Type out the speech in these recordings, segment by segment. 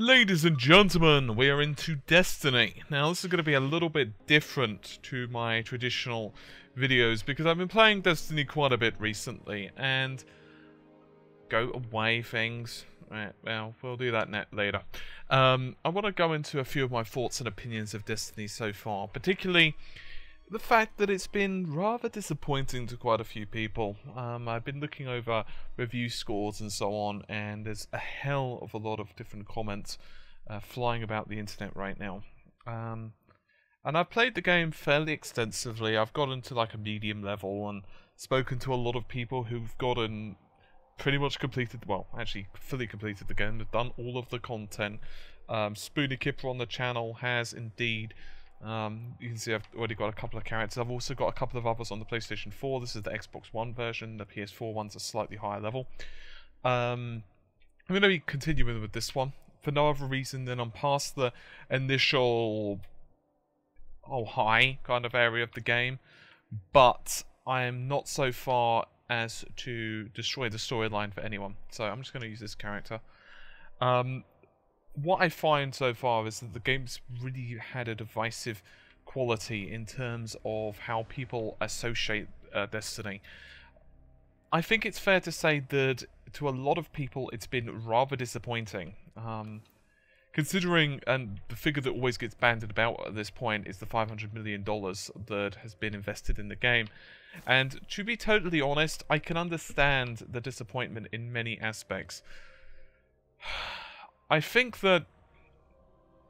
Ladies and gentlemen, we are into Destiny. Now this is going to be a little bit different to my traditional videos because I've been playing Destiny quite a bit recently and go away things. Right, well, we'll do that later. I want to go into a few of my thoughts and opinions of Destiny so far, particularly the fact that it's been rather disappointing to quite a few people. I've been looking over review scores and so on, and there's a hell of a lot of different comments flying about the internet right now. And I've played the game fairly extensively. I've gotten to like a medium level and spoken to a lot of people who've gotten pretty much completed, well, actually fully completed the game. They've done all of the content. Spoonie Kipper on the channel has indeed. You can see I've already got a couple of characters. I've also got a couple of others on the PlayStation 4. This is the Xbox One version. The PS4 one's a slightly higher level. I'm going to be continuing with this one for no other reason than I'm past the initial high kind of area of the game, but I am not so far as to destroy the storyline for anyone. So I'm just going to use this character. What I find so far is that the game's really had a divisive quality in terms of how people associate Destiny. I think it's fair to say that to a lot of people it's been rather disappointing. Considering, and the figure that always gets bandied about at this point is the $500 million that has been invested in the game. And to be totally honest, I can understand the disappointment in many aspects. I think that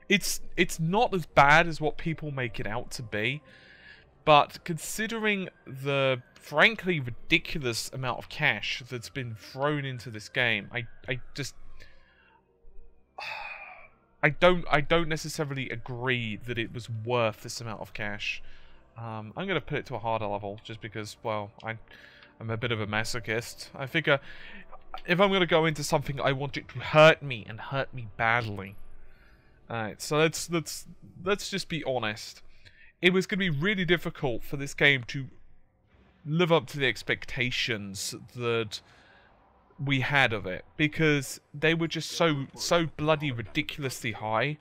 it's not as bad as what people make it out to be, but considering the frankly ridiculous amount of cash that's been thrown into this game, I don't necessarily agree that it was worth this amount of cash. I'm going to put it to a harder level just because, well, I'm a bit of a masochist. I figure if I'm going to go into something, I want it to hurt me and hurt me badly. Alright, so let's just be honest. It was going to be really difficult for this game to live up to the expectations that we had of it, because they were just so bloody ridiculously high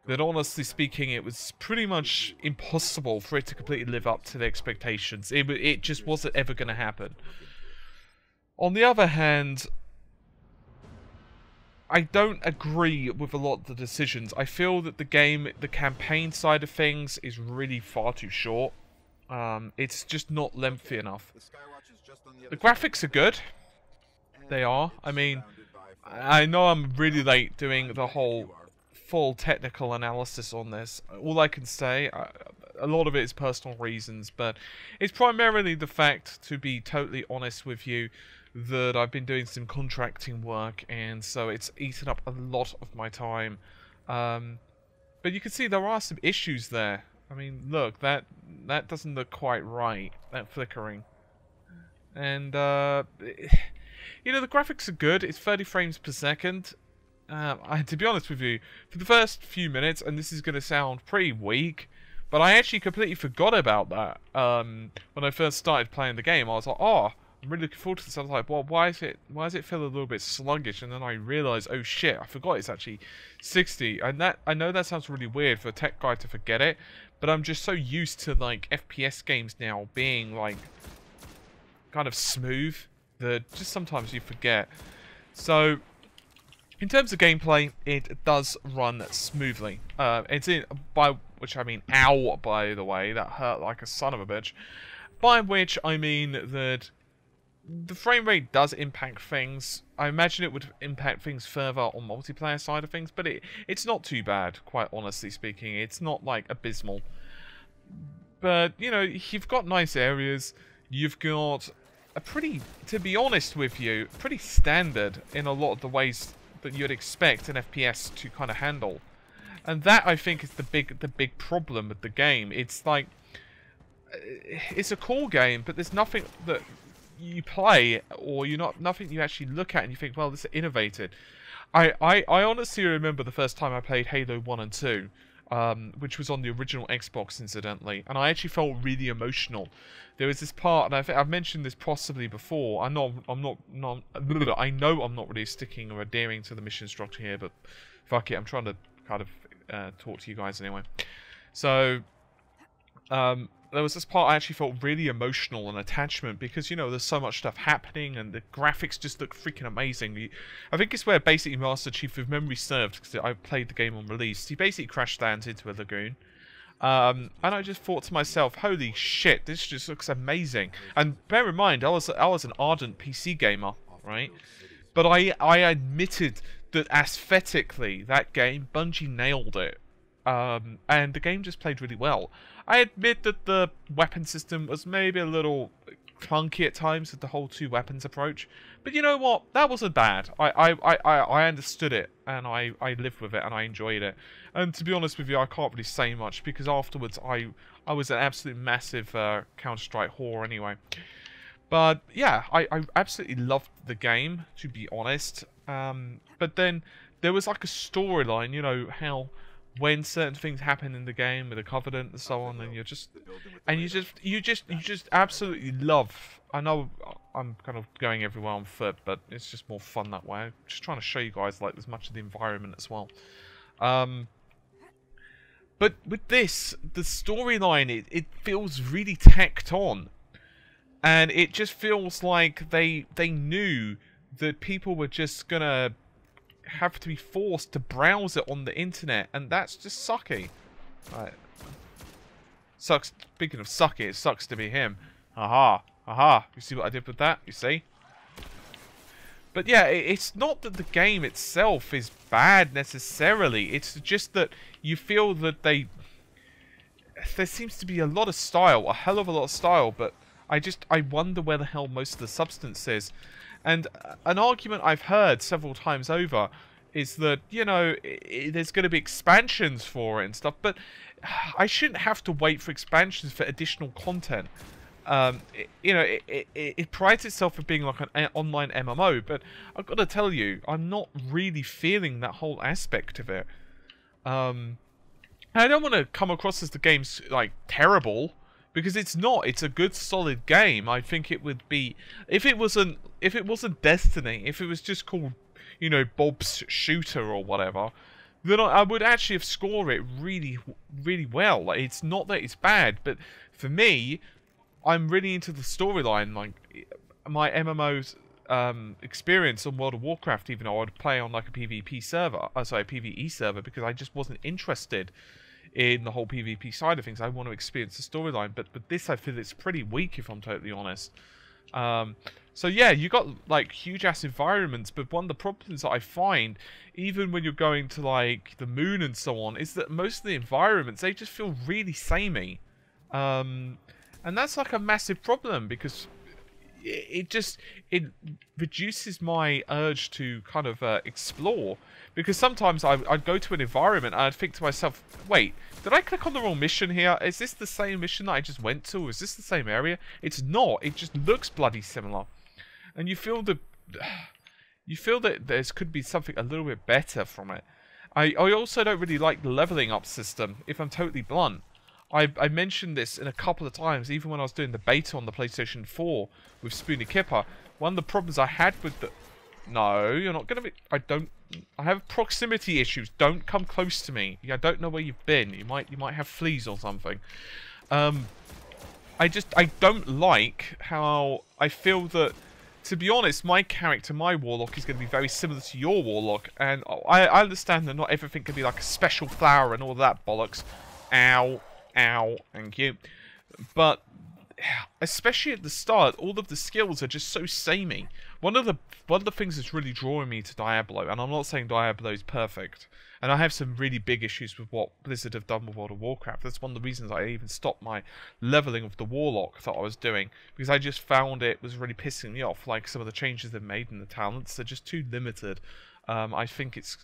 that, honestly speaking, it was pretty much impossible for it to completely live up to the expectations. It just wasn't ever going to happen. On the other hand, I don't agree with a lot of the decisions. I feel that the campaign side of things is really far too short. It's just not lengthy enough. The graphics are good. They are. I mean, I know I'm really late doing the whole full technical analysis on this. All I can say, a lot of it is personal reasons, but it's primarily the fact, to be totally honest with you, that I've been doing some contracting work, and so it's eaten up a lot of my time. But you can see there are some issues there. I mean, look, that doesn't look quite right, that flickering. And, you know, the graphics are good. It's 30 frames per second. To be honest with you, for the first few minutes, and this is going to sound pretty weak, but I actually completely forgot about that. When I first started playing the game, I was like, oh, I'm really looking forward to this. I was like, well, why does it feel a little bit sluggish? And then I realised, oh shit, I forgot it's actually 60. And I know that sounds really weird for a tech guy to forget it, but I'm just so used to like FPS games now being like kind of smooth that just sometimes you forget. So in terms of gameplay, it does run smoothly. It's in, by which I mean, ow, by the way, that hurt like a son of a bitch. By which I mean that the frame rate does impact things. I imagine it would impact things further on multiplayer side of things, but it's not too bad, quite honestly speaking. It's not like abysmal. But, you know, you've got nice areas. You've got a pretty, to be honest with you, pretty standard in a lot of the ways that you'd expect an FPS to kind of handle. And that, I think, is the big problem with the game. It's like, it's a cool game, but there's nothing that you play, or nothing you actually look at and you think, well, this is innovative. I honestly remember the first time I played Halo 1 and 2, which was on the original Xbox, incidentally, and I actually felt really emotional. There was this part, and I've mentioned this possibly before. I know I'm not really sticking or adhering to the mission structure here, but Fuck it, I'm trying to kind of talk to you guys anyway. So, there was this part I actually felt really emotional and attachment because, you know, there's so much stuff happening and the graphics just look freaking amazing. I think it's where basically Master Chief, if memory served, because I played the game on release, he basically crash lands into a lagoon. And I just thought to myself, holy shit, this just looks amazing. And bear in mind, I was an ardent PC gamer, right? But I admitted that aesthetically, that game, Bungie nailed it. And the game just played really well. I admit that the weapon system was maybe a little clunky at times with the whole 2 weapons approach. But you know what? That wasn't bad. I understood it, and I lived with it, and I enjoyed it. And to be honest with you, I can't really say much, because afterwards I was an absolute massive Counter-Strike whore anyway. But yeah, I absolutely loved the game, to be honest. But then there was like a storyline, you know, how when certain things happen in the game with the Covenant and so on, and you just absolutely love. I know I'm kind of going everywhere on foot, but it's just more fun that way. I'm just trying to show you guys like as much of the environment as well. But with this, the storyline, it feels really tacked on, and it just feels like they knew that people were just gonna have to be forced to browse it on the internet, and that's just sucky. Right. Sucks. Speaking of sucky, it sucks to be him. Aha, aha. You see what I did with that? You see? But yeah, it's not that the game itself is bad necessarily. It's just that you feel that there seems to be a lot of style, a hell of a lot of style, but I wonder where the hell most of the substance is. And an argument I've heard several times over is that, you know, there's going to be expansions for it and stuff, but I shouldn't have to wait for expansions for additional content. You know, it prides itself for being like an online MMO, but I've got to tell you, I'm not really feeling that whole aspect of it. I don't want to come across as the game's like terrible, because it's not. It's a good, solid game. I think it would be if it wasn't Destiny, if it was just called, you know, Bob's Shooter or whatever, then I would actually have scored it really, really well. Like, it's not that it's bad, but for me, I'm really into the storyline. Like, my MMO's experience on World of Warcraft, even though I'd play on like a PvP server, sorry, PvE server, because I just wasn't interested in the whole PvP side of things. I want to experience the storyline, but this, I feel it's pretty weak, if I'm totally honest. So yeah, you got like huge ass environments, but one of the problems that I find, even when you're going to like the moon and so on, is that most of the environments, they just feel really samey. And that's like a massive problem, because it reduces my urge to kind of explore. Because sometimes I'd go to an environment and I'd think to myself, wait, did I click on the wrong mission here? Is this the same mission that I just went to? Or is this the same area? It's not. It just looks bloody similar. And you feel that there could be something a little bit better from it. I also don't really like the leveling up system, if I'm totally blunt. I mentioned this in a couple of times, even when I was doing the beta on the PlayStation 4 with Spoony Kipper. One of the problems I had with the... No, you're not going to be... I have proximity issues. Don't come close to me. I don't know where you've been. You might have fleas or something. I don't like how I feel that, to be honest, my character, my Warlock, is going to be very similar to your Warlock. And I understand that not everything can be like a special flower and all that bollocks. Ow. Ow. Thank you. But especially at the start, all of the skills are just so samey. One of the things that's really drawing me to Diablo, and I'm not saying Diablo is perfect, and I have some really big issues with what Blizzard have done with World of Warcraft. That's one of the reasons I even stopped my leveling of the Warlock that I was doing, because I just found it was really pissing me off. Like, some of the changes they've made in the talents, they're just too limited. I think it's...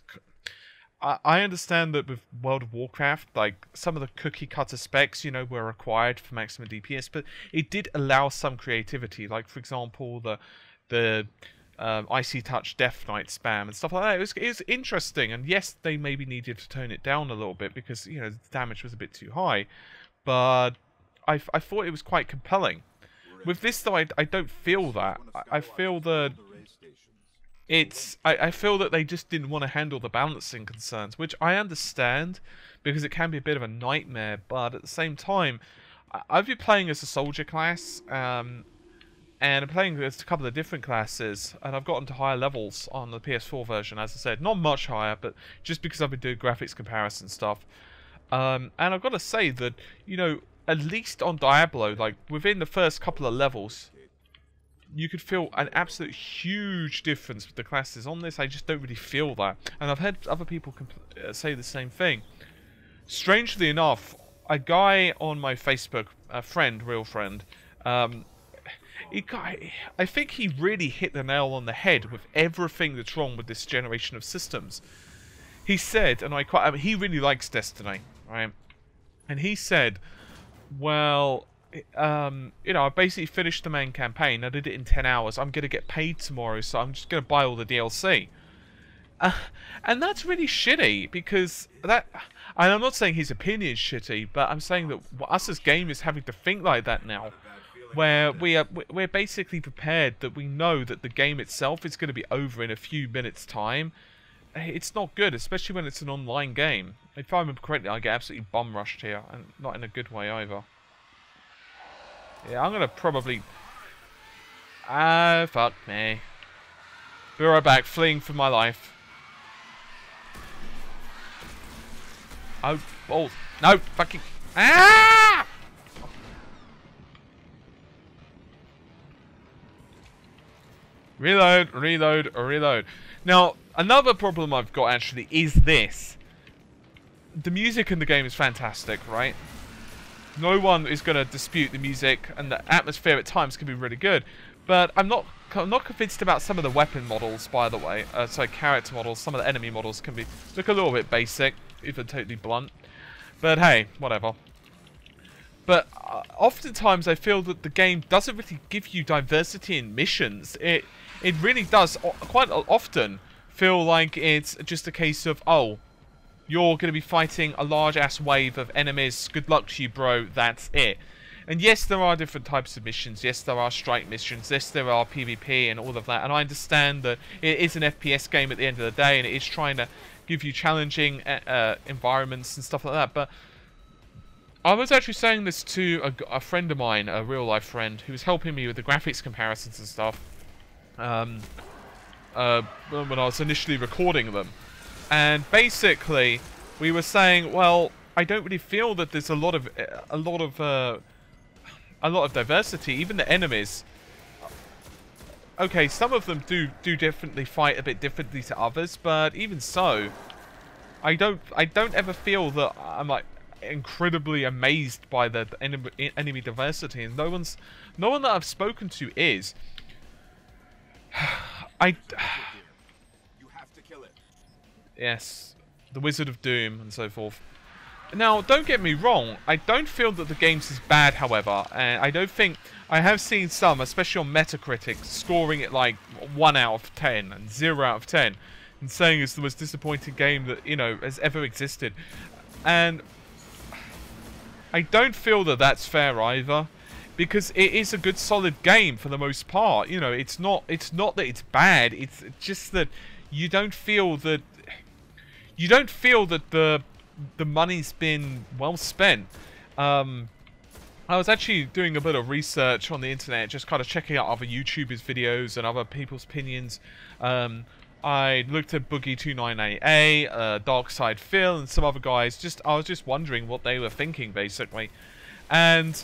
I understand that with World of Warcraft, like, some of the cookie-cutter specs, you know, were required for maximum DPS, but it did allow some creativity. Like, for example, the Icy Touch Death Knight spam and stuff like that. It was interesting, and yes, they maybe needed to tone it down a little bit because, you know, the damage was a bit too high, but I thought it was quite compelling. With this, though, I don't feel that. I feel that I feel that they just didn't want to handle the balancing concerns, which I understand, because it can be a bit of a nightmare, but at the same time, I've been playing as a soldier class, and I'm playing as a couple of different classes, and I've gotten to higher levels on the PS4 version, as I said. Not much higher, but just because I've been doing graphics comparison stuff. And I've got to say that, you know, at least on Diablo, like, within the first couple of levels, you could feel an absolute huge difference with the classes. On this, I just don't really feel that. And I've heard other people say the same thing. Strangely enough, a guy on my Facebook, a friend, real friend, I think he really hit the nail on the head with everything that's wrong with this generation of systems. He said, and he really likes Destiny, right? And he said, well, you know, I basically finished the main campaign. I did it in 10 hours. I'm going to get paid tomorrow, so I'm just going to buy all the DLC. And that's really shitty, because that... And I'm not saying his opinion's shitty, but I'm saying that us as gamers having to think like that now, where we're basically prepared that we know that the game itself is going to be over in a few minutes' time. It's not good, especially when it's an online game. If I remember correctly, I get absolutely bum rushed here, and not in a good way either. Yeah, I'm gonna probably... Ah, fuck me. Be right back, fleeing for my life. Oh, balls. No, fucking... Ah! Reload, reload, reload. Now, another problem I've got actually is this. The music in the game is fantastic, right? No one is going to dispute the music, and the atmosphere at times can be really good. But I'm not convinced about some of the weapon models, by the way. So character models, some of the enemy models can look a little bit basic, even totally blunt. But hey, whatever. But oftentimes I feel that the game doesn't really give you diversity in missions. It really does quite often feel like it's just a case of, oh, you're going to be fighting a large-ass wave of enemies. Good luck to you, bro. That's it. And yes, there are different types of missions. Yes, there are strike missions. Yes, there are PvP and all of that. And I understand that it is an FPS game at the end of the day, and it is trying to give you challenging environments and stuff like that. But I was actually saying this to a friend of mine, a real-life friend, who was helping me with the graphics comparisons and stuff when I was initially recording them. And basically, we were saying, well, I don't really feel that there's a lot of diversity. Even the enemies. Okay, some of them do definitely fight a bit differently to others, but even so, I don't ever feel that I'm like incredibly amazed by the enemy diversity, and no one that I've spoken to is. Yes, the Wizard of Doom and so forth. Now, don't get me wrong, I don't feel that the game's is bad, however, and I don't think... I have seen some, especially on Metacritic, scoring it like 1 out of 10 and 0 out of 10, and saying it's the most disappointing game that, you know, has ever existed. And I don't feel that that's fair either, because it is a good, solid game for the most part. You know, it's not that it's bad, it's just that you don't feel that... You don't feel that the money's been well spent. I was actually doing a bit of research on the internet, just kind of checking out other YouTubers' videos and other people's opinions. I looked at Boogie298A, Darkside Phil, and some other guys. I was just wondering what they were thinking, basically. And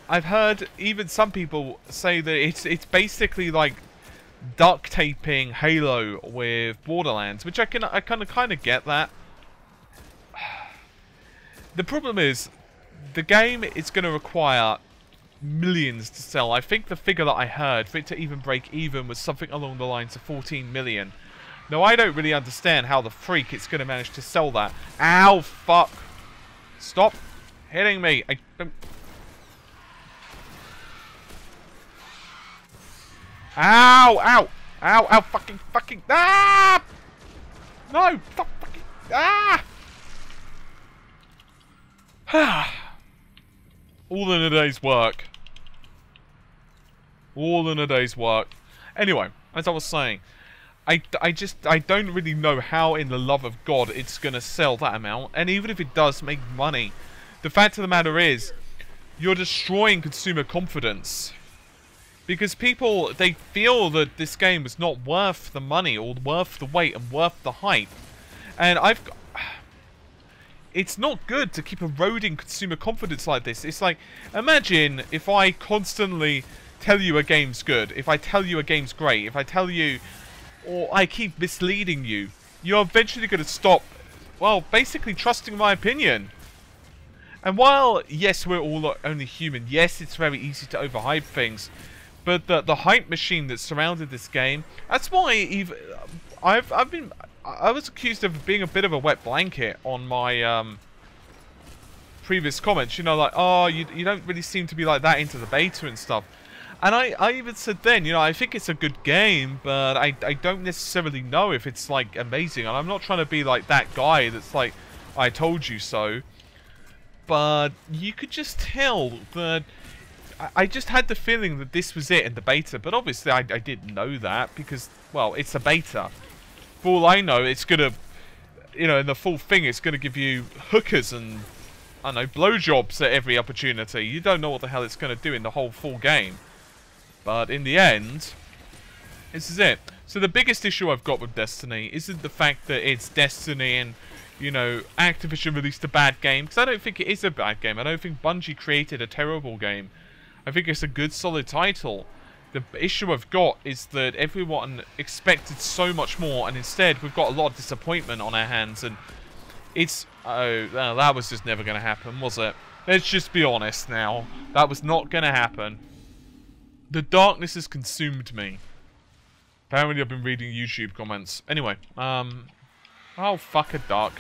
I've heard even some people say that it's basically like duct taping Halo with Borderlands, which I kind of get that. The problem is, the game is going to require millions to sell. I think the figure that I heard for it to even break even was something along the lines of 14 million. Now, I don't really understand how the freak it's going to manage to sell that. Ow, fuck. Stop hitting me. I don't... Ow, ow, ow, ow, fucking, ah! No, stop fucking, ah! All in a day's work. All in a day's work. Anyway, As I was saying, I don't really know how, in the love of God, it's going to sell that amount. And even if it does make money, the fact of the matter is, you're destroying consumer confidence. Because people, they feel that this game is not worth the money, or worth the wait, and worth the hype. And it's not good to keep eroding consumer confidence like this. It's like, imagine if I constantly tell you a game's good, if I tell you a game's great, if I tell you, or I keep misleading you, you're eventually going to stop, well, basically trusting my opinion. And while, yes, we're all only human, yes, it's very easy to overhype things, but the hype machine that surrounded this game, that's why I was accused of being a bit of a wet blanket on my previous comments, you know, like, oh, you don't really seem to be like that into the beta and stuff. And I even said then, you know, I think it's a good game, but I don't necessarily know if it's, like, amazing. And I'm not trying to be, like, that guy that's like, I told you so. But you could just tell that I just had the feeling that this was it in the beta. But obviously I didn't know that because, well, it's a beta. For all I know, it's going to, you know, in the full thing, it's going to give you hookers and, I don't know, blowjobs at every opportunity. You don't know what the hell it's going to do in the whole full game. But in the end, this is it. So the biggest issue I've got with Destiny isn't the fact that it's Destiny and, you know, Activision released a bad game. Because I don't think it is a bad game. I don't think Bungie created a terrible game. I think it's a good, solid title. The issue I've got is that everyone expected so much more. And instead, we've got a lot of disappointment on our hands. And it's... oh, that was just never going to happen, was it? Let's just be honest now. That was not going to happen. The darkness has consumed me. Apparently I've been reading YouTube comments. Anyway, oh, fuck a duck.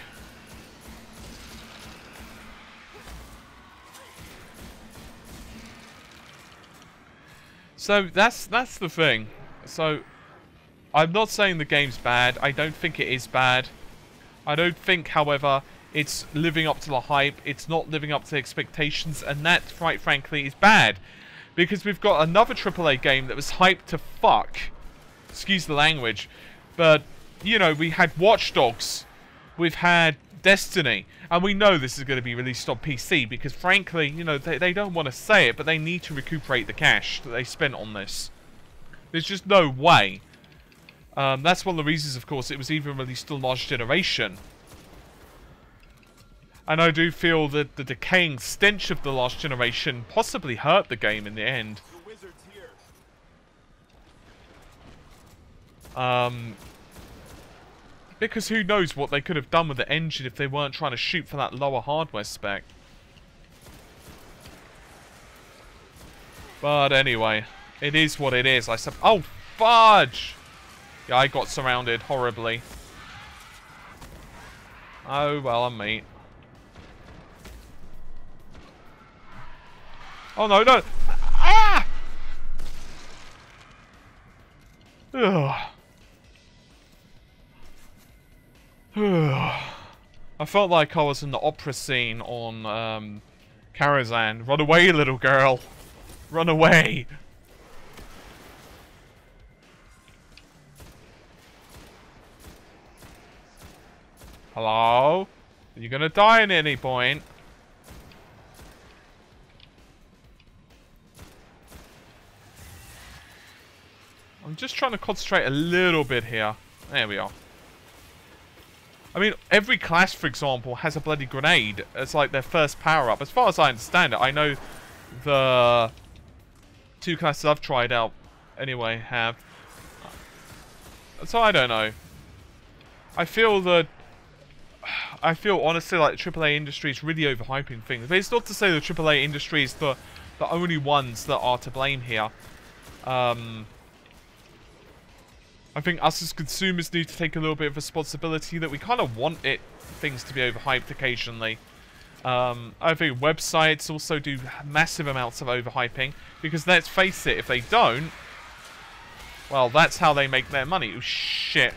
So, that's the thing. So, I'm not saying the game's bad. I don't think it is bad. I don't think, however, it's living up to the hype. It's not living up to expectations. And that, quite frankly, is bad. Because we've got another AAA game that was hyped to fuck. Excuse the language. But, you know, we had Watch Dogs. We've had Destiny. And we know this is going to be released on PC. Because, frankly, you know, they don't want to say it. But they need to recuperate the cash that they spent on this. There's just no way. That's one of the reasons, of course, it was even released on Last Generation. And I do feel that the decaying stench of the Last Generation possibly hurt the game in the end. Because who knows what they could have done with the engine if they weren't trying to shoot for that lower hardware spec. But anyway, it is what it is. Oh, fudge! Yeah, I got surrounded horribly. Oh, well, I'm mate. Oh, no, no. Ah! Ugh. I felt like I was in the opera scene on Karazhan. Run away, little girl. Run away. Hello? Are you gonna die at any point? I'm just trying to concentrate a little bit here. There we are. I mean, every class, for example, has a bloody grenade as like their first power-up. As far as I understand it, I know the two classes I've tried out anyway have. So I don't know. I feel honestly like the AAA industry is really overhyping things. But it's not to say the AAA industry is the only ones that are to blame here. I think us as consumers need to take a little bit of responsibility that we kind of want things to be overhyped occasionally. I think websites also do massive amounts of overhyping because let's face it, if they don't, well, that's how they make their money. Oh, shit.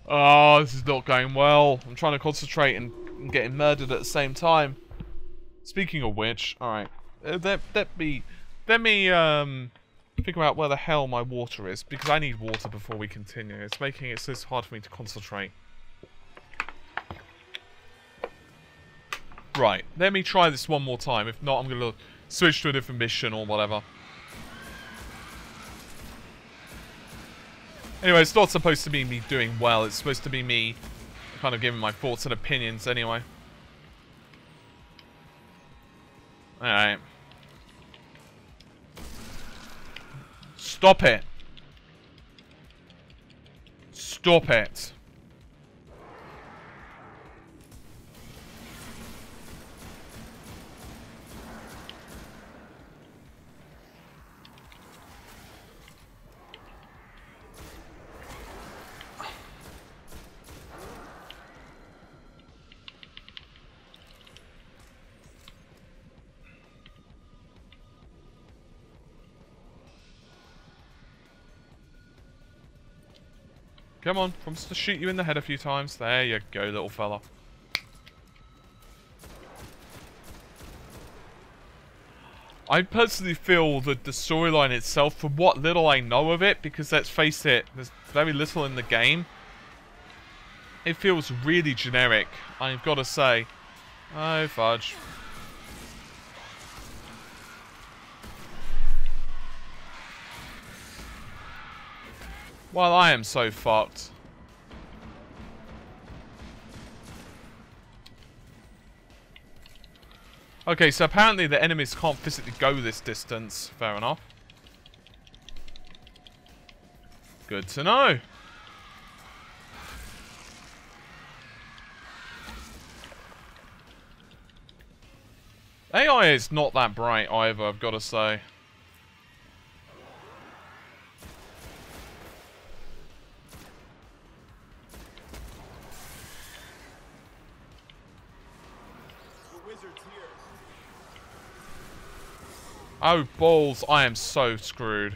Oh, this is not going well. I'm trying to concentrate and getting murdered at the same time. Speaking of which, alright. let me figure out where the hell my water is, because I need water before we continue. It's making it so hard for me to concentrate. Right, let me try this one more time. If not, I'm gonna switch to a different mission or whatever. Anyway, it's not supposed to be me doing well. It's supposed to be me kind of giving my thoughts and opinions anyway. Alright. Stop it. Stop it. Come on, promise to shoot you in the head a few times. There you go, little fella. I personally feel that the storyline itself, from what little I know of it, because let's face it, there's very little in the game, it feels really generic, I've got to say. Oh, fudge. Well, I am so fucked. Okay, so apparently the enemies can't physically go this distance. Fair enough. Good to know. AI is not that bright either, I've got to say. Oh, balls. I am so screwed.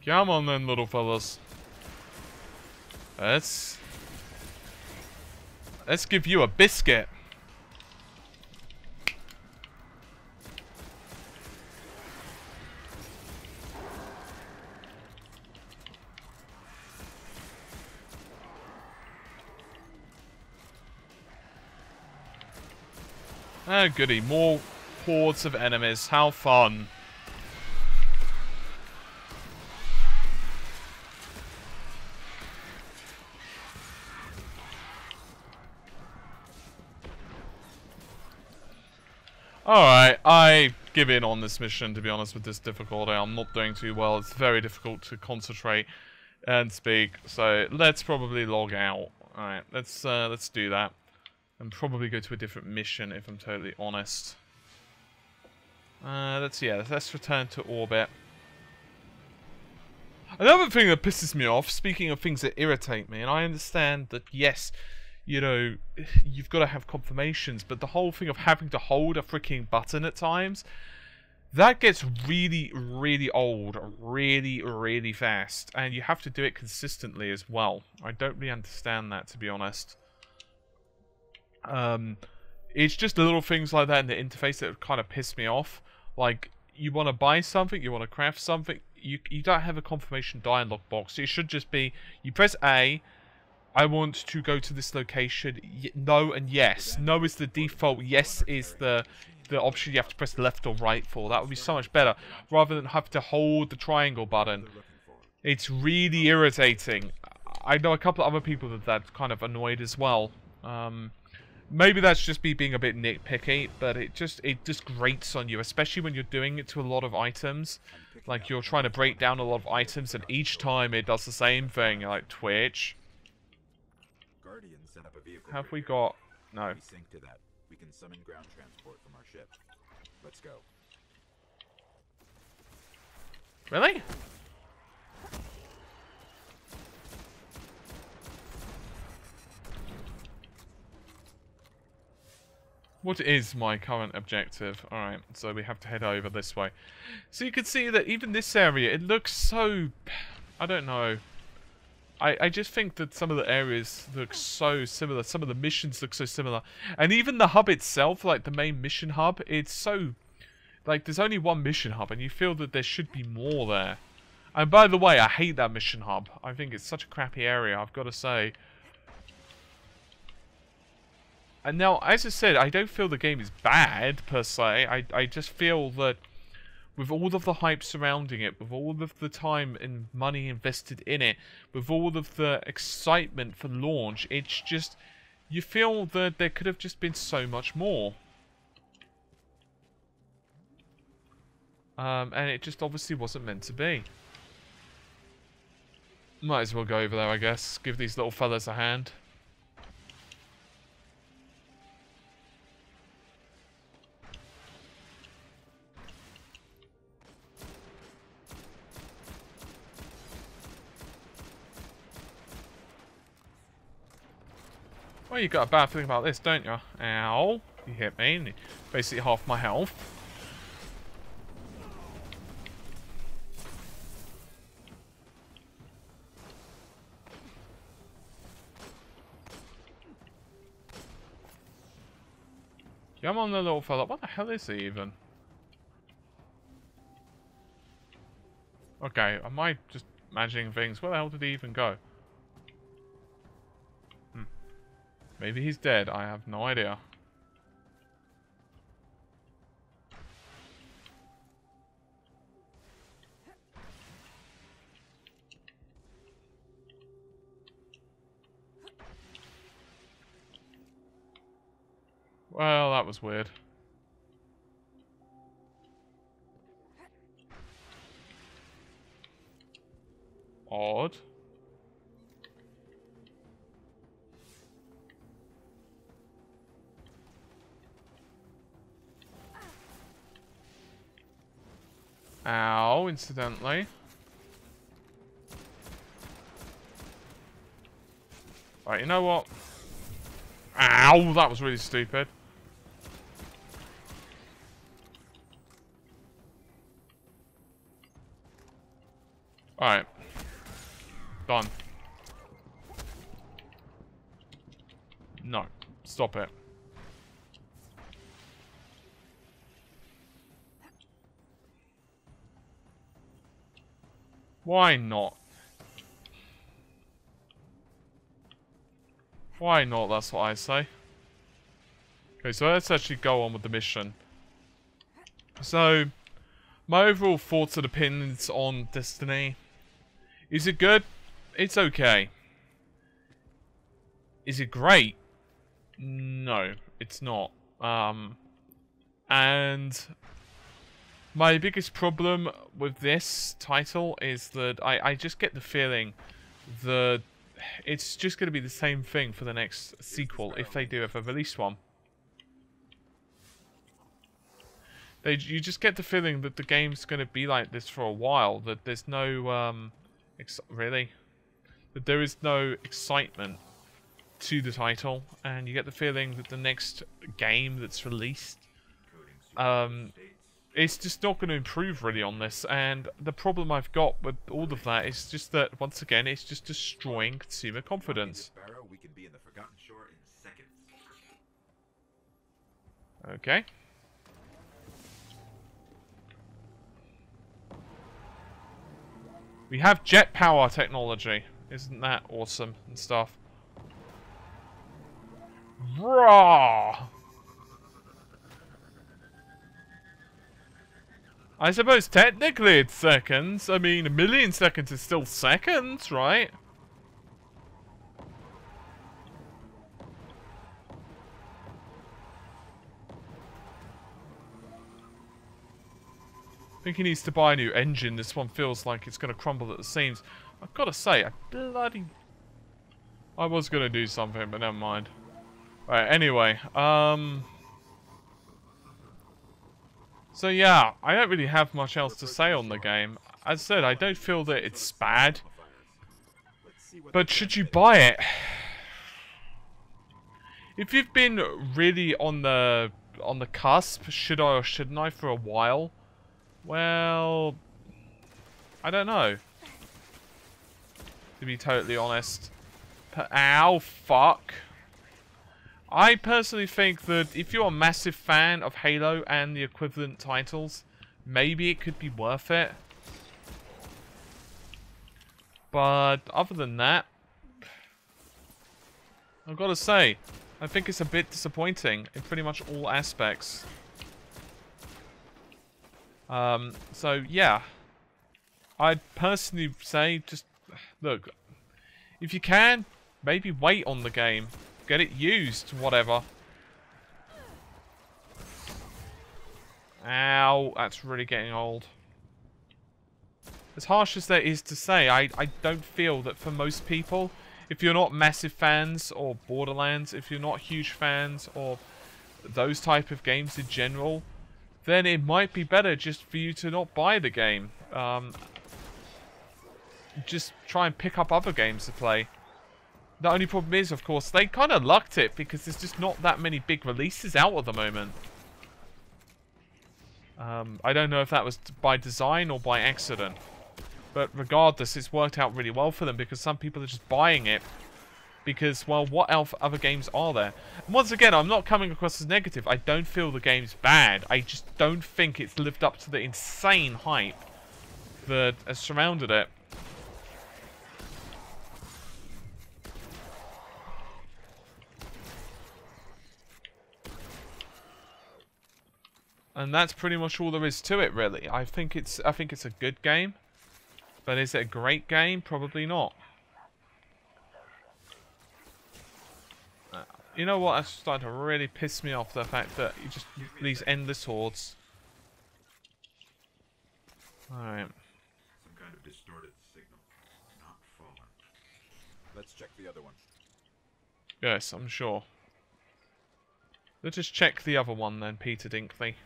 Come on then, little fellas. Let's give you a biscuit. Oh, goody. More hordes of enemies. How fun. Alright, I give in on this mission, to be honest, with this difficulty. I'm not doing too well. It's very difficult to concentrate and speak. So, let's probably log out. Alright, let's do that. And probably go to a different mission, if I'm totally honest. Let's return to orbit. Another thing that pisses me off, speaking of things that irritate me, and I understand that, yes, you know, you've got to have confirmations, but the whole thing of having to hold a freaking button at times, that gets really, really old, really, really fast. And you have to do it consistently as well. I don't really understand that, to be honest. It's just little things like that in the interface that kind of piss me off. Like, you want to buy something, you want to craft something, you don't have a confirmation dialog box. It should just be, you press A, I want to go to this location, no and yes. No is the default, yes is the option you have to press left or right for. That would be so much better, rather than have to hold the triangle button. It's really irritating. I know a couple of other people that kind of annoyed as well. Maybe that's just me being a bit nitpicky, but it just grates on you, especially when you're doing it to a lot of items. Like, you're trying to break down a lot of items, and each time it does the same thing. You're like, Twitch. Have we got... No. We sync to that. We can summon ground transport from our ship. Let's go. Really? What is my current objective? Alright, so we have to head over this way. So you can see that even this area, it looks so... I don't know. I just think that some of the areas look so similar. Some of the missions look so similar. And even the hub itself, like the main mission hub, it's so... Like, there's only one mission hub, and you feel that there should be more there. And by the way, I hate that mission hub. I think it's such a crappy area, I've got to say. And now, as I said, I don't feel the game is bad, per se. I just feel that with all of the hype surrounding it, with all of the time and money invested in it, with all of the excitement for launch, it's just... You feel that there could have just been so much more. And it just obviously wasn't meant to be. Might as well go over there, I guess. Give these little fellas a hand. Well, you got a bad feeling about this, don't you? Ow. You hit me. Basically half my health. Come on, the little fella. What the hell is he even? Okay, am I just imagining things? Where the hell did he even go? Maybe he's dead. I have no idea. Well, that was weird. Odd. Ow, incidentally. Right, you know what? Ow, that was really stupid. Alright. Done. No. Stop it. Why not? Why not, that's what I say. Okay, so let's actually go on with the mission. So, my overall thoughts and opinions on Destiny. Is it good? It's okay. Is it great? No, it's not. And my biggest problem with this title is that I just get the feeling that it's just going to be the same thing for the next sequel, if they do ever release one. You just get the feeling that the game's going to be like this for a while, that there's no, really? That there is no excitement to the title, and you get the feeling that the next game that's released, it's just not going to improve really on this, and the problem I've got with all of that is just that, once again, it's just destroying consumer confidence. Okay. We have jet power technology. Isn't that awesome and stuff? Raw! I suppose technically it's seconds. I mean, a million seconds is still seconds, right? I think he needs to buy a new engine. This one feels like it's going to crumble at the seams. I've got to say, I was going to do something, but never mind. Right, anyway, so yeah, I don't really have much else to say on the game. As I said, I don't feel that it's bad. But should you buy it? If you've been really on the cusp, should I or shouldn't I for a while? Well, I don't know. to be totally honest. Ow, fuck. I personally think that if you're a massive fan of Halo and the equivalent titles, maybe it could be worth it. But other than that, I've got to say, I think it's a bit disappointing in pretty much all aspects. So yeah, I'd personally say just, look, if you can, maybe wait on the game. Get it used, whatever. Ow, that's really getting old. As harsh as that is to say, I don't feel that for most people, if you're not massive fans or Borderlands, if you're not huge fans or those type of games in general, then it might be better just for you to not buy the game. Just try and pick up other games to play. The only problem is, of course, they kind of lucked it because there's just not that many big releases out at the moment. I don't know if that was by design or by accident. But regardless, it's worked out really well for them because some people are just buying it. Because, well, what else other games are there? And once again, I'm not coming across as negative. I don't feel the game's bad. I just don't think it's lived up to the insane hype that has surrounded it. And that's pretty much all there is to it, really. I think it's a good game. But is it a great game? Probably not. You know what? That's starting to really piss me off, the fact that you just these endless hordes. Alright. Some kind of distorted signal. Not fallen. Let's check the other one. Yes, I'm sure. Let's just check the other one then, Peter Dinkley.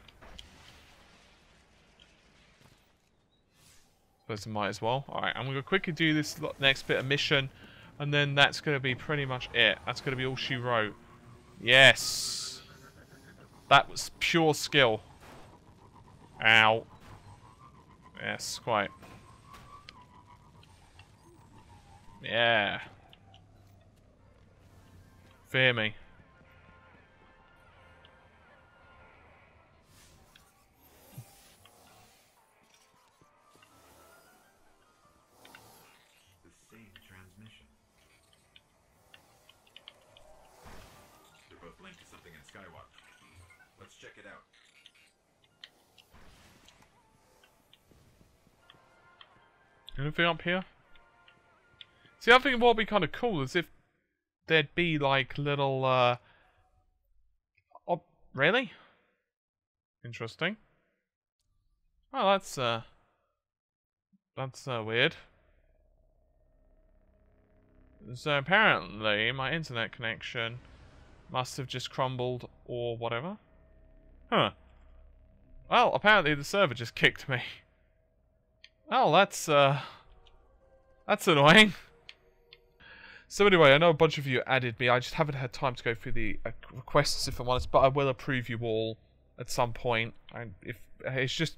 Suppose I might as well. Alright, I'm going to quickly do this next bit of mission. And then that's going to be pretty much it. That's going to be all she wrote. Yes! That was pure skill. Ow. Yes, quite. Yeah. Fear me. Linked to something in Skywatch. Let's check it out. Anything up here? See, I think what would be kind of cool is if there'd be like little, oh, really? Interesting. Oh, that's weird. So apparently, my internet connection must have just crumbled or whatever. Huh. Well, apparently the server just kicked me. Oh, that's annoying. So anyway, I know a bunch of you added me. I just haven't had time to go through the requests, if I'm honest, but I will approve you all at some point. And if it's just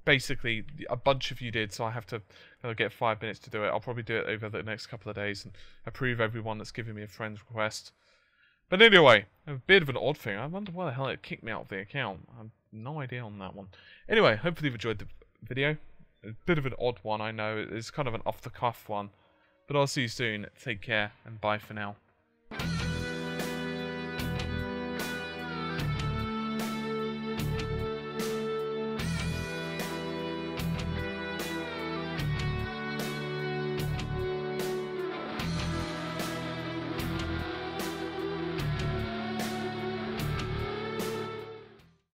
basically a bunch of you did, so I have to get 5 minutes to do it. I'll probably do it over the next couple of days and approve everyone that's giving me a friend's request. But anyway, a bit of an odd thing. I wonder why the hell it kicked me out of the account. I have no idea on that one. Anyway, hopefully you've enjoyed the video. A bit of an odd one, I know. It's kind of an off-the-cuff one. But I'll see you soon. Take care, and bye for now.